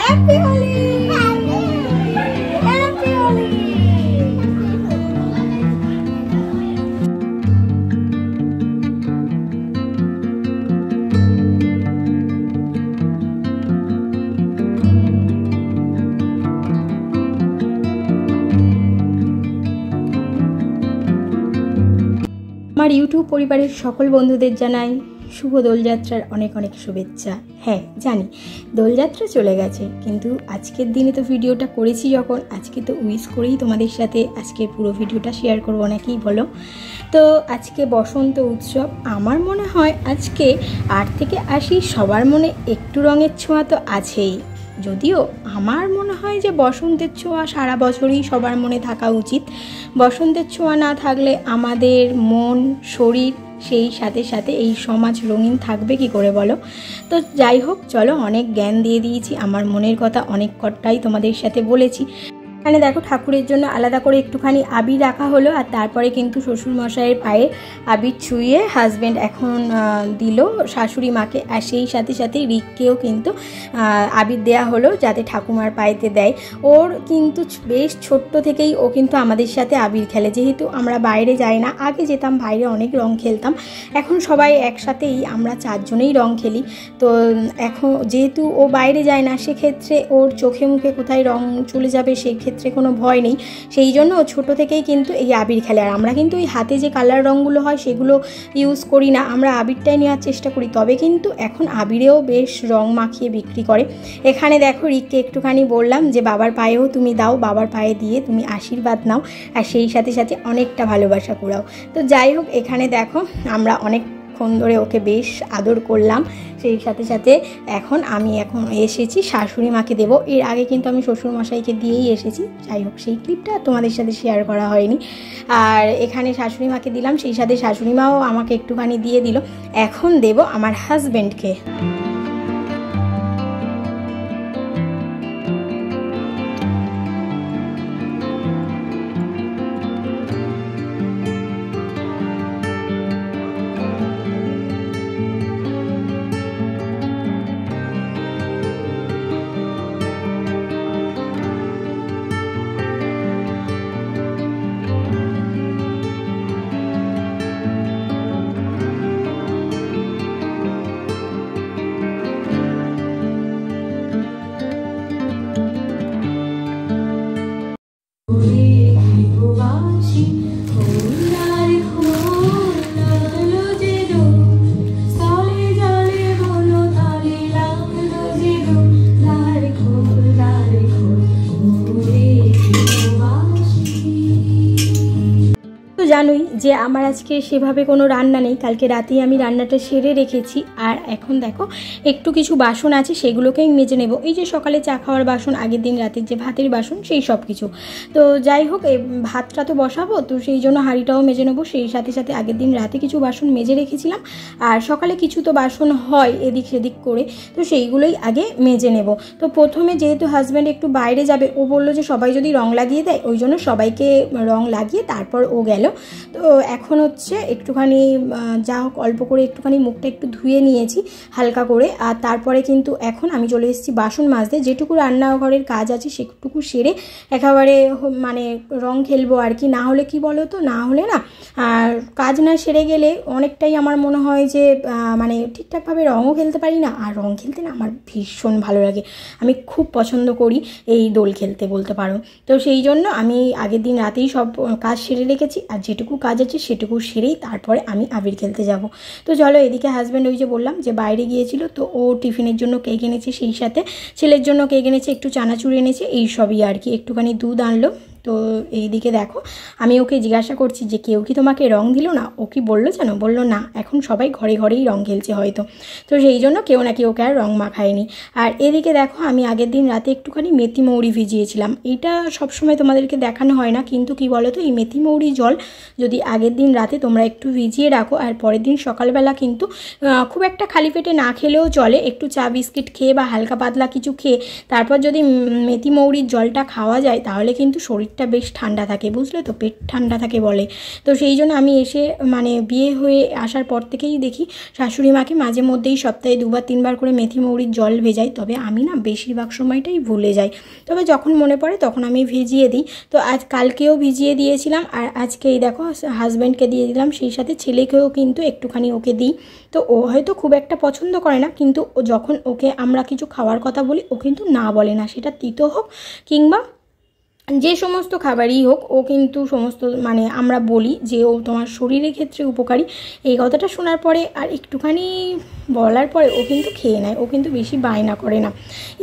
Happy Holi, happy Holi. আমার YouTube পরিবারের সকল বন্ধুদের জানাই শুভ দোলযাত্রার অনেক অনেক শুভেচ্ছা। হ্যাঁ জানি দোলযাত্রা চলে গেছে, কিন্তু আজকের দিনে তো ভিডিওটা করেছি যখন, আজকে তো উইশ করেই তোমাদের সাথে আজকের পুরো ভিডিওটা শেয়ার করবো নাকি বলো। তো আজকে বসন্ত উৎসব, আমার মনে হয় আজকে 8 থেকে 80 সবার মনে একটু রঙের ছোঁয়া তো আছেই। যদিও আমার মনে হয় যে বসন্তের ছোঁয়া সারা বছরই সবার মনে থাকা উচিত। বসন্তের ছোঁয়া না থাকলে আমাদের মন শরীর সেই সাথে সাথে এই সমাজ রঙিন থাকবে কি করে বলো। তো যাই হোক, চলো অনেক জ্ঞান দিয়ে দিয়েছি, আমার মনের কথা অনেক কটাই তোমাদের সাথে বলেছি। এখানে দেখো ঠাকুরের জন্য আলাদা করে একটুখানি আবির রাখা হলো, আর তারপরে কিন্তু শ্বশুরমশাইয়ের পায়ে আবির ছুঁয়ে হাজব্যান্ড এখন দিল শাশুড়ি মাকে, আর সেই সাথে সাথে রিককেও কিন্তু আবির দেয়া হলো যাতে ঠাকুমার পায়েতে দেয়। ওর কিন্তু বেশ ছোট্ট থেকেই ও কিন্তু আমাদের সাথে আবির খেলে, যেহেতু আমরা বাইরে যাই না। আগে যেতাম বাইরে অনেক রং খেলতাম, এখন সবাই একসাথেই আমরা 4 জনেই রং খেলি। তো এখন যেহেতু ও বাইরে যায় না, সেক্ষেত্রে ওর চোখে মুখে কোথায় রং চলে যাবে সেক্ষেত্রে কোনো ভয় নেই, সেই জন্য ও ছোটো থেকেই কিন্তু এই আবির খেলে। আর আমরা কিন্তু এই হাতে যে কালার রঙগুলো হয় সেগুলো ইউজ করি না, আমরা আবিরটাই নেওয়ার চেষ্টা করি। তবে কিন্তু এখন আবিরেও বেশ রং মাখিয়ে বিক্রি করে। এখানে দেখো রিককে একটুখানি বললাম যে বাবার পায়েও তুমি দাও, বাবার পায়ে দিয়ে তুমি আশীর্বাদ নাও, আর সেই সাথে সাথে অনেকটা ভালোবাসা কুড়াও। তো যাই হোক, এখানে দেখো আমরা অনেকক্ষণ ধরে ওকে বেশ আদর করলাম। সেই সাথে সাথে এখন এসেছি শাশুড়ি মাকে দেবো। এর আগে কিন্তু আমি শ্বশুরমশাইকে দিয়েই এসেছি। যাই হোক, সেই ক্লিপটা তোমাদের সাথে শেয়ার করা হয়নি। আর এখানে শাশুড়ি মাকে দিলাম, সেই সাথে শাশুড়ি মাও আমাকে একটুখানি দিয়ে দিল। এখন দেব আমার হাজব্যান্ডকে। জানোই যে আমার আজকে সেভাবে কোনো রান্না নেই, কালকে রাতেই আমি রান্নাটা সেরে রেখেছি। আর এখন দেখো একটু কিছু বাসন আছে, সেগুলোকেই মেজে নেব। এই যে সকালে চা খাওয়ার বাসন, আগের দিন রাতের যে ভাতের বাসন, সেই সব কিছু। তো যাই হোক, এই ভাতটা তো বসাবো, তো সেই জন্য হাঁড়িটাও মেজে নেবো। সেই সাথে সাথে আগের দিন রাতে কিছু বাসন মেজে রেখেছিলাম, আর সকালে কিছু তো বাসন হয় এদিক সেদিক করে, তো সেইগুলোই আগে মেজে নেব। তো প্রথমে যেহেতু হাজব্যান্ড একটু বাইরে যাবে, ও বললো যে সবাই যদি রং লাগিয়ে দেয়, ওই জন্য সবাইকে রং লাগিয়ে তারপর ও গেল। তো এখন হচ্ছে একটুখানি যা হোক অল্প করে একটুখানি মুখটা একটু ধুয়ে নিয়েছি হালকা করে, আর তারপরে কিন্তু এখন আমি চলে এসেছি বাসন মাজতে। যেটুকু রান্নাঘরের কাজ আছে সেটুকু সেরে একেবারে মানে রং খেলবো আর কি। না হলে কি বলো তো, না হলে না আর কাজ না সেরে গেলে অনেকটাই আমার মনে হয় যে মানে ঠিকঠাকভাবে রঙও খেলতে পারি না। আর রং খেলতে না আমার ভীষণ ভালো লাগে, আমি খুব পছন্দ করি এই দোল খেলতে বলতে পারো। তো সেই জন্য আমি আগের দিন রাতেই সব কাজ সেরে রেখেছি, আর যেটুকু কাজ আছে সেটুকু সেরেই তারপরে আমি আবির খেলতে যাব। তো চলো, এদিকে হাজব্যান্ড ওই যে বললাম যে বাইরে গিয়েছিল, তো ও টিফিনের জন্য কেক এনেছে, সেই সাথে ছেলের জন্য কেক এনেছে, একটু চানাচুর এনেছে, এই সবই আর কি, একটুখানি দুধ আনলো। তো এইদিকে দেখো আমি ওকে জিজ্ঞাসা করছি যে কেউ কি তোমাকে রং দিল না? ও কি বললো জানো, বললো না, এখন সবাই ঘরে ঘরেই রং খেলছে হয়তো, তো সেই জন্য কেউ নাকি ওকে আর রং মাখায়নি। আর এদিকে দেখো আমি আগের দিন রাতে একটুখানি মেথি মৌরি ভিজিয়েছিলাম। এইটা সবসময় তোমাদেরকে দেখানো হয় না, কিন্তু কি বলো তো, এই মেথি মৌরি জল যদি আগের দিন রাতে তোমরা একটু ভিজিয়ে রাখো, আর পরের দিন সকালবেলা কিন্তু খুব একটা খালি পেটে না খেলেও চলে, একটু চা বিস্কিট খেয়ে বা হালকা পাতলা কিছু খেয়ে তারপর যদি মেথি মৌরির জলটা খাওয়া যায়, তাহলে কিন্তু শরীর শরীরটা বেশ ঠান্ডা থাকে, বুঝলে তো, পেট ঠান্ডা থাকে বলে। তো সেই জন্য আমি এসে মানে বিয়ে হয়ে আসার পর থেকেই দেখি শাশুড়ি মাকে মাঝে মধ্যেই সপ্তাহে 2-3 বার করে মেথি মৌরির জল ভেজাই। তবে আমি না বেশিরভাগ সময়টাই ভুলে যাই, তবে যখন মনে পড়ে তখন আমি ভিজিয়ে দিই। তো আজ কালকেও ভিজিয়ে দিয়েছিলাম, আর আজকেই দেখো হাজব্যান্ডকে দিয়ে দিলাম, সেই সাথে ছেলেকেও কিন্তু একটুখানি ওকে দিই। তো ও হয়তো খুব একটা পছন্দ করে না, কিন্তু যখন ওকে আমরা কিছু খাওয়ার কথা বলি ও কিন্তু না বলে না, সেটা তিতো হোক কিংবা যে সমস্ত খাবারই হোক, ও কিন্তু সমস্ত মানে আমরা বলি যে ও তোমার শরীরের ক্ষেত্রে উপকারী। এই কথাটা শোনার পরে আর একটুখানি বলার পরে ও কিন্তু খেয়ে নেয়, ও কিন্তু বেশি বায়না করে না।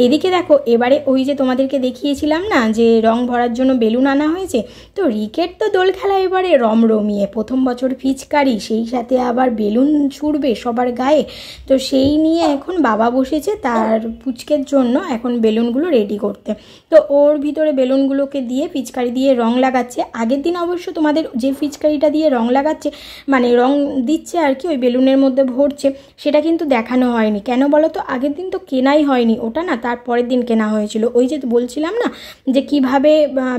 এদিকে দেখো এবারে ওই যে তোমাদেরকে দেখিয়েছিলাম না যে রং ভরার জন্য বেলুন আনা হয়েছে, তো রিকের তো দোল খেলা এবারে রমরমিয়ে, প্রথম বছর পিচকারি, সেই সাথে আবার বেলুন ছুড়বে সবার গায়ে। তো সেই নিয়ে এখন বাবা বসেছে তার পুচকের জন্য এখন বেলুনগুলো রেডি করতে। তো ওর ভিতরে বেলুনগুলোকে দিয়ে পিচকারি দিয়ে রং লাগাচ্ছে। আগের দিন অবশ্য তোমাদের যে পিচকারিটা দিয়ে রং লাগাচ্ছে মানে রং দিচ্ছে আর কি, ওই বেলুনের মধ্যে ভরছে, সেটা কিন্তু দেখানো হয়নি। কেন বলো তো, আগের দিন তো কেনাই হয়নি ওটা, না তার পরের দিন কেনা হয়েছিল। ওই যে বলছিলাম না যে কিভাবে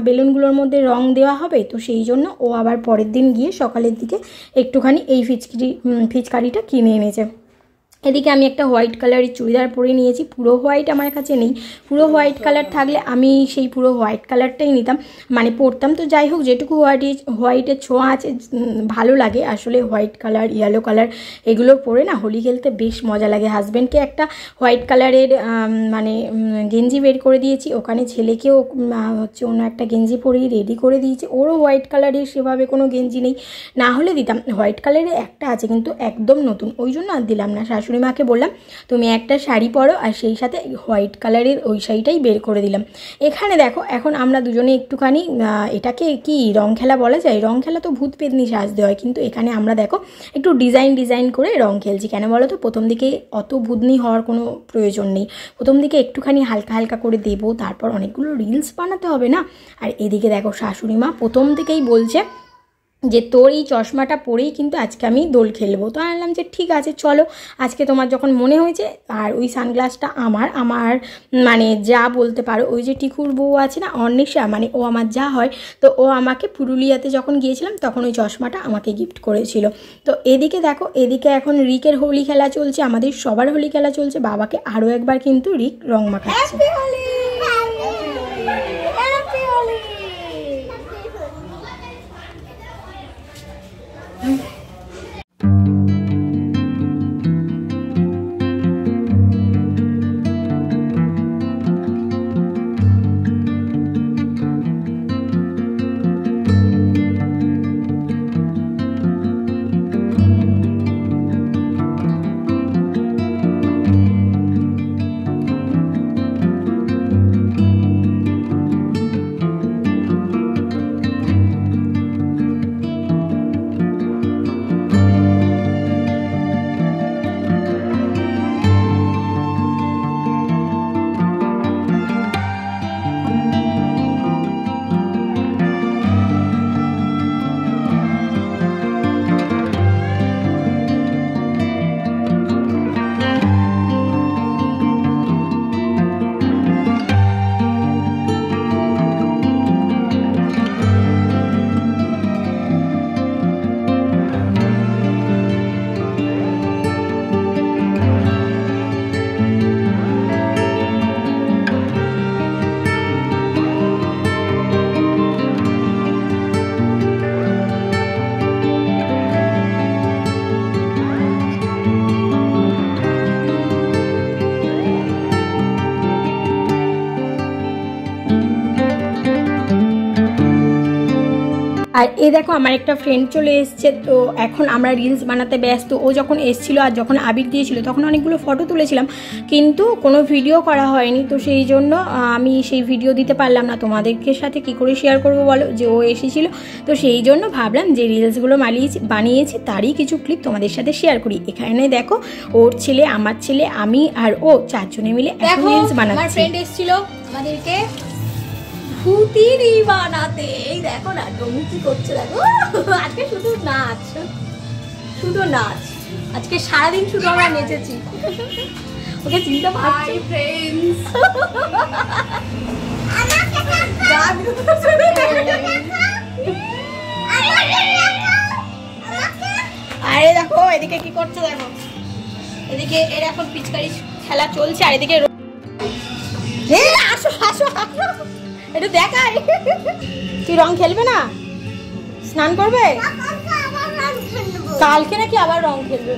বেলুনগুলোর মধ্যে রং দেওয়া হবে, তো সেই জন্য ও আবার পরের দিন গিয়ে সকালের দিকে একটুখানি এই পিচকারিটা কিনে এনেছে। এদিকে আমি একটা হোয়াইট কালারের চুড়িদার পরে নিয়েছি, পুরো হোয়াইট আমার কাছে নেই, পুরো হোয়াইট কালার থাকলে আমি সেই পুরো হোয়াইট কালারটাই নিতাম মানে পরতাম। তো যাই হোক, যেটুকু হোয়াইটের ছোঁয়া আছে ভালো লাগে আসলে, হোয়াইট কালার ইয়েলো কালার এগুলো পরে না হোলি খেলতে বেশ মজা লাগে। হাজব্যান্ডকে একটা হোয়াইট কালারের মানে গেঞ্জি বের করে দিয়েছি, ওখানে ছেলেকেও হচ্ছে অন্য একটা গেঞ্জি পরেই রেডি করে দিয়েছি, ওরও হোয়াইট কালারের সেভাবে কোনো গেঞ্জি নেই, না হলে দিতাম। হোয়াইট কালারের একটা আছে কিন্তু একদম নতুন, ওই জন্য আর দিলাম না। শাশুড়ি মাকে বললাম তুমি একটা শাড়ি পরো, আর সেই সাথে হোয়াইট কালারের ওই শাড়িটাই বের করে দিলাম। এখানে দেখো এখন আমরা দুজনে একটুখানি এটাকে কি রং খেলা বলা যায়, রং খেলা তো ভূত পেতনি সাজতে হয়, কিন্তু এখানে আমরা দেখো একটু ডিজাইন করে রং খেলছি। কেন বলো তো, প্রথম দিকে অত ভূতনি হওয়ার কোনো প্রয়োজন নেই, প্রথম দিকে একটুখানি হালকা হালকা করে দেবো, তারপর অনেকগুলো রিলস বানাতে হবে না। আর এদিকে দেখো শাশুড়ি মা প্রথম থেকেই বলছে যে তোর এই চশমাটা পরেই কিন্তু আজকে আমি দোল খেলবো। তো আনলাম যে ঠিক আছে চলো, আজকে তোমার যখন মনে হয়েছে। আর ওই সানগ্লাসটা আমার মানে যা বলতে পারো, ওই যে টিকুর বউ আছে না অর্ণিশা, মানে ও আমার যা হয়, তো ও আমাকে পুরুলিয়াতে যখন গিয়েছিলাম তখন ওই চশমাটা আমাকে গিফট করেছিল। তো এদিকে দেখো, এদিকে এখন রিকের হোলি খেলা চলছে, আমাদের সবার হোলি খেলা চলছে। বাবাকে আরও একবার কিন্তু রিক রং মাখাচ্ছে। আর এই দেখো আমার একটা ফ্রেন্ড চলে এসছে, তো এখন আমরা রিলস বানাতে ব্যস্ত। ও যখন এসেছিলো আর যখন আবির দিয়েছিল তখন অনেকগুলো ফটো তুলেছিলাম, কিন্তু কোনো ভিডিও করা হয়নি। তো সেই জন্য আমি সেই ভিডিও দিতে পারলাম না। তোমাদেরকে সাথে কি করে শেয়ার করবো বলো, যে ও এসেছিলো। তো সেই জন্য ভাবলাম যে রিলসগুলো বানিয়েছি তারই কিছু ক্লিপ তোমাদের সাথে শেয়ার করি। এখানে দেখো ওর ছেলে, আমার ছেলে, আমি আর ও চারজনে মিলে এখন রিলস বানাচ্ছি। আমার ফ্রেন্ড এসেছিল আমাদেরকে ভূতিরি বানাতে। এই দেখো না ডমি কি করছে, দেখো আজকে শুধু নাচ, আজকে সারাদিন শুধু আমরা নেচেছি। ওকে চিন্তা পারছি ফ্রেন্ডস। আরে দেখো এদিকে কি করছে, দেখো এদিকে এর এখন পিচকারি খেলা চলছে, আর এদিকে আসো আসো আসো একটু দেখাই। তুই রং খেলবে না? স্নান করবে কালকে নাকি আবার রং খেলবে?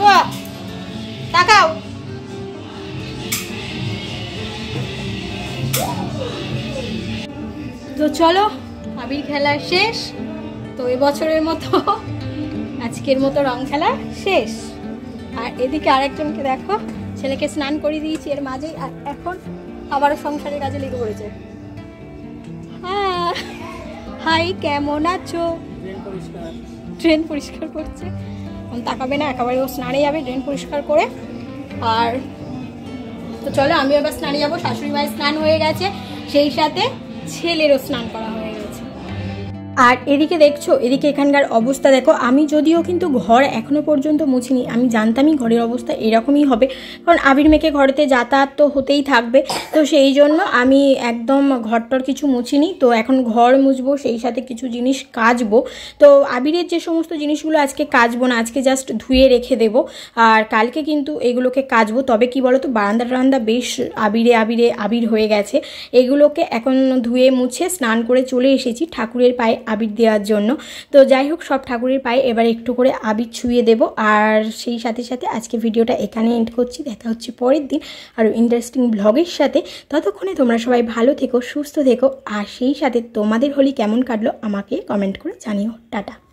ভাব তাকাও। তো চলো আবির খেলা শেষ, তো এবছরের মতো আজকের মতো রং খেলা শেষ। আর এদিকে আরেকজনকে দেখো, ছেলেকে স্নান করিয়ে দিয়েছি এর মাঝেই, আর এখন আবারও সংসারের কাজে লেগে পড়েছে। হ্যাঁ হাই, কেমন আছো? ড্রেন পরিষ্কার করছে, তাকাবে না, একেবারে ও স্নানে যাবে ড্রেন পরিষ্কার করে। আর তো চলো আমি এবার স্নানে যাবো, শাশুড়ি মায়ের স্নান হয়ে গেছে, সেই সাথে ছেলেরও স্নান করা হয়ে গেছে। আর এদিকে দেখছো, এদিকে এখানকার অবস্থা দেখো। আমি যদিও কিন্তু ঘর এখনো পর্যন্ত মুছিনি, আমি জানতামই ঘরের অবস্থা এরকমই হবে, কারণ আবির মেয়েকে ঘরেতে যাতায়াত তো হতেই থাকবে, তো সেই জন্য আমি একদম ঘরটর কিছু মুছিনি। তো এখন ঘর মুছবো, সেই সাথে কিছু জিনিস কাচবো। তো আবিরের যে সমস্ত জিনিসগুলো আজকে কাচবো না, আজকে জাস্ট ধুয়ে রেখে দেবো, আর কালকে কিন্তু এগুলোকে কাচবো। তবে কি বলো তো, বারান্দা বেশ আবির হয়ে গেছে, এগুলোকে এখন ধুয়ে মুছে স্নান করে চলে এসেছি ঠাকুরের পায়ে আবির দেওয়ার জন্য। তো যাই হোক, সব ঠাকুরের পায়ে এবার একটু করে আবির ছুঁয়ে দেব। আর সেই সাথে সাথে আজকে ভিডিওটা এখানে এন্ড করছি, দেখা হচ্ছে পরের দিন আরও ইন্টারেস্টিং ব্লগের সাথে। ততক্ষণে তোমরা সবাই ভালো থেকো, সুস্থ থেকো, আর সেই সাথে তোমাদের হোলি কেমন কাটলো আমাকে কমেন্ট করে জানিও। টাটা।